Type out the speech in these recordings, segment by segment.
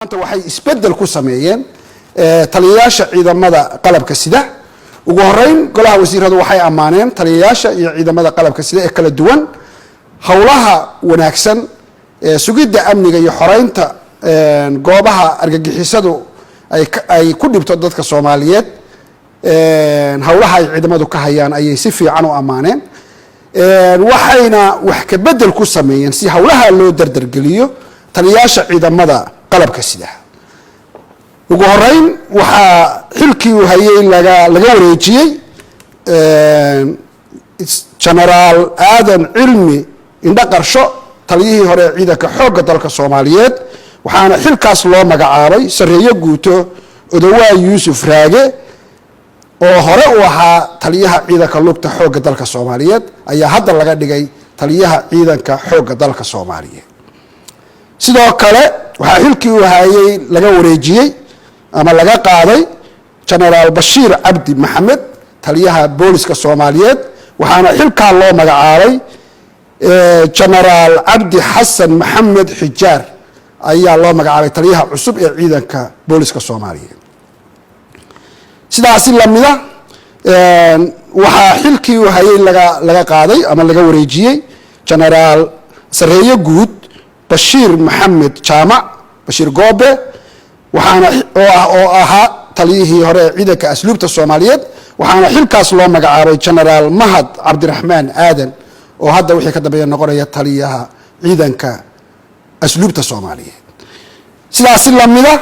maanta waxay isbedel ku sameeyeen taliyayaasha ciidamada qalabka sida ugu horeyn golaha wasiiradu waxay amaaneen taliyayaasha iyo ciidamada qalabka sida ee kala duwan howlaha wanaagsan sugidda amniga iyo xoreynta goobaha argagixisadu ay ku dhibto dadka Soomaaliyeed howlaha ay ciidamadu ka hayaan ayay si fiican u amaaneen waxayna wax ka bedel ku sameeyeen si howlaha loo dardargeliyo taliyayaasha ciidamada qalabka sida ugu horeyn waxa xilkii uu hayay laga wareejiyay General Aadan Cilmi indha qarsho taliyihii hore ciidanka xoogga dalka Soomaaliyeed waxaana xilkaas loo magacaabay sareeyo guuto Odawaa Yuusuf Raage oo hore u ahaa taliyaha ciidanka lugta xoogga dalka Soomaaliyeed ayaa hadda laga dhigay taliyaha ciidanka xoogga dalka Soomaaliyeed sidoo kale waxa xilkii uu hayay laga wareejiyay ama laga qaaday General Bashir Abdi Maxamed taliyaha booliska Soomaaliyeed waxaana xilka loo magacaabay General Abdi Hassan Maxamed Xijaar ayaa loo magacaabay taliyaha cusub ee ciidanka booliska Soomaaliyeed sidaas lamida waxa xilkii uu hayay laga qaaday ama laga wareejiyay General Sareeyo Guud Bashir Maxamed Jaamac Bashir Goobe waxaana oo ahaa taliyihii hore ciidanka asluubta Soomaaliyeed waxaana xilkaas loo magacaabay General Mahad Cabdiraxmaan Aadan oo hadda wixii ka dambeeyay noqonaya taliyaha ciidanka asluubta Soomaaliyeed sidaas lamida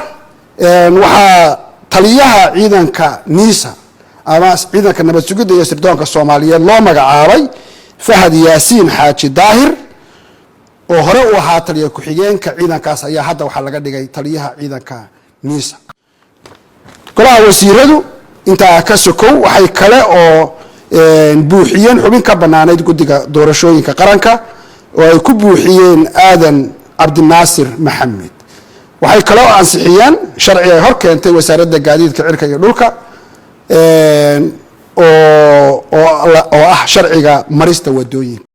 waxa taliyaha ciidanka Niisa ama ciidanka nabad sugidda iyo sirdoonka Soomaaliyeed loo magacaabay Fahad Yaasiin Xaaji Daahir oo hore u ahaa taliyaha ku-xigeenka ciidankaas ayaa hadda waxa laga dhigay taliyaha ciidanka Niisa golaha wasiiradu inta ka sokow waxay kale oo buuxiyeen xubin ka banaanayd guddiga doorashooyinka qaranka oo ay ku buuxiyeen Aadan Cabdinaasir Maxamed waxay kale oo ansixiyeen sharci ay hor keentay wasaaradda gaadiidka cirka iyo dhulka oo ah sharciga marista wadooyinka